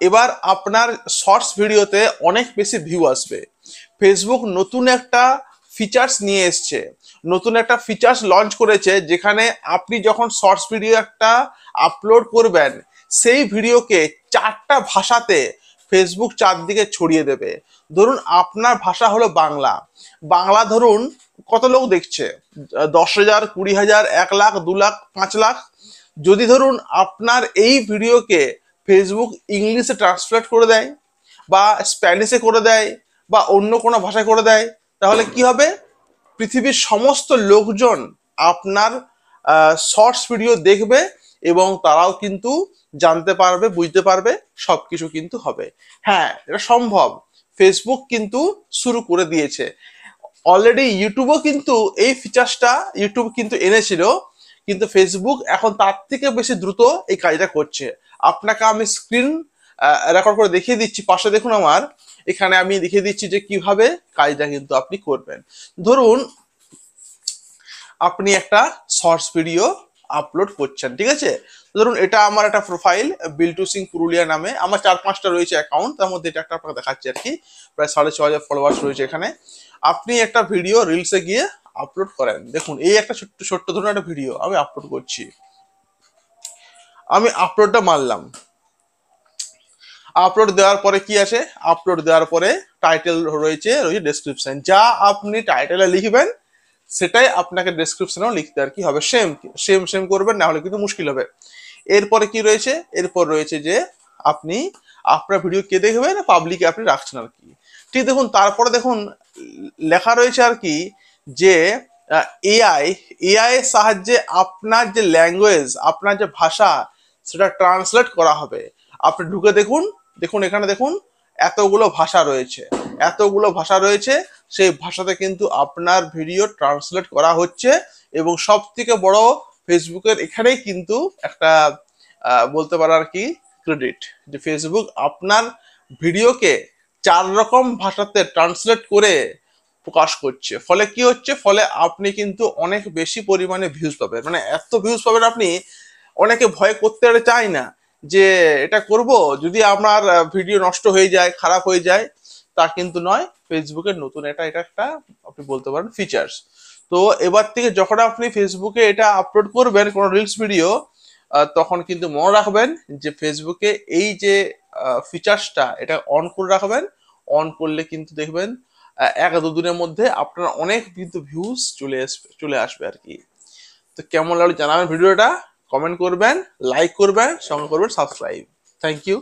এবার আপনার শর্টস ভিডিওতে অনেক বেশি ভিউ আসবে। ফেসবুক নতুন একটা ফিচার্স নিয়ে এসছে, নতুন একটা ফিচার্স লঞ্চ করেছে, যেখানে আপনি যখন শর্টস ভিডিও একটা আপলোড করবেন, সেই ভিডিওকে 4টা ভাষাতে ফেসবুক চারদিকে ছড়িয়ে দেবে। ধরুন আপনার ভাষা হলো বাংলা, বাংলা ধরুন কত লোক দেখছে, 10,000, 20,000, 1 লাখ, 2 লাখ, 5 লাখ। যদি ধরুন আপনার এই ভিডিওকে ফেসবুক ইংলিশে ট্রান্সলেট করে দেয়, বা স্প্যানিশে করে দেয়, বা অন্য কোনো ভাষায় করে দেয়, তাহলে কি হবে? পৃথিবীর সমস্ত লোকজন আপনার শর্টস ভিডিও দেখবে, এবং তারাও কিন্তু জানতে পারবে, বুঝতে পারবে, সবকিছু কিন্তু হবে। হ্যাঁ, এটা সম্ভব। ফেসবুক কিন্তু শুরু করে দিয়েছে অলরেডি। ইউটিউবও কিন্তু এই ফিচার্সটা ইউটিউব কিন্তু এনেছিল, কিন্তু ফেসবুক এখন তার থেকে বেশি দ্রুত এই কাজটা করছে। আপনাকে আমি স্ক্রিন রেকর্ড করে দেখিয়ে দিচ্ছি, পাশে দেখুন আমার, এখানে আমি দেখিয়ে দিচ্ছি যে কিভাবে কাজটা কিন্তু আপনি করবেন। ধরুন আপনি একটা শর্টস ভিডিও আপলোড করছেন, ঠিক আছে? ধরুন এটা আমার একটা প্রোফাইল, বিল্টু সিং পুরুলিয়া নামে, আমার 4-5টা রয়েছে অ্যাকাউন্ট, তার মধ্যে এটা একটা আপনাকে দেখাচ্ছি আর কি। প্রায় 6,500 ফলোয়ার্স রয়েছে এখানে। আপনি একটা ভিডিও রিলসে গিয়ে আপলোড করেন, দেখুন এই একটা ছোট্ট ছোট্ট ধরনের একটা ভিডিও আমি আপলোড করছি। আমি আপলোডটা মারলাম, আপলোড দেওয়ার পরে কি আসে? আপলোড দেওয়ার পরে টাইটেল রয়েছে ডেসক্রিপশন। যা আপনি টাইটেলে লিখবেন সেটাই আপনাকে ডেসক্রিপশনেও লিখতে আর কি হবে, সেম সেম সেম করবেন, না হলে কিন্তু মুশকিল হবে। এরপরে কি রয়েছে? এরপর রয়েছে যে আপনি আপনার ভিডিও কে দেখবেন, পাবলিকে আপনি রাখছেন আর কি। ঠিক দেখুন, তারপরে দেখুন লেখা রয়েছে আর কি যে এআই এআই এর সাহায্যে আপনার যে ল্যাঙ্গুয়েজ, আপনার যে ভাষা, সেটা ট্রান্সলেট করা হবে। আপনি ঢুকে দেখুন, দেখুন এখানে দেখুন এতগুলো ভাষা রয়েছে, এতগুলো ভাষা রয়েছে। সেই ভাষাতে কিন্তু আপনার ভিডিও ট্রান্সলেট করা হচ্ছে। এবং সব থেকে বড়, ফেসবুকের এখানেই কিন্তু একটা বলতে পারো আর কি ক্রেডিট, যে ফেসবুক আপনার ভিডিওকে 4 রকম ভাষাতে ট্রান্সলেট করে প্রকাশ করছে। ফলে কি হচ্ছে? ফলে আপনি কিন্তু অনেক বেশি পরিমাণে ভিউজ পাবেন, মানে এত ভিউজ পাবেন আপনি, অনেকে ভয় করতে চায় না যে এটা করব, যদি আমার ভিডিও নষ্ট হয়ে যায়, খারাপ হয়ে যায়। তা কিন্তু নয়, ফেসবুকের নতুন এটা এটা একটা আপনি বলতে পারেন ফিচার্স। তো এবার থেকে যখন আপনি ফেসবুকে এটা আপলোড করবেন কোনো রিলস ভিডিও, তখন কিন্তু মনে রাখবেন যে ফেসবুকে এই যে ফিচার্সটা এটা অন করে রাখবেন। অন করলে কিন্তু দেখবেন 1-2 দিনের মধ্যে আপনার অনেক কিন্তু ভিউজ চলে আসবে আর কি। তো কেমন লাগলো জানাবেন ভিডিওটা, কমেন্ট করবেন, লাইক করবেন, সঙ্গে করবেন সাবস্ক্রাইব। Thank you.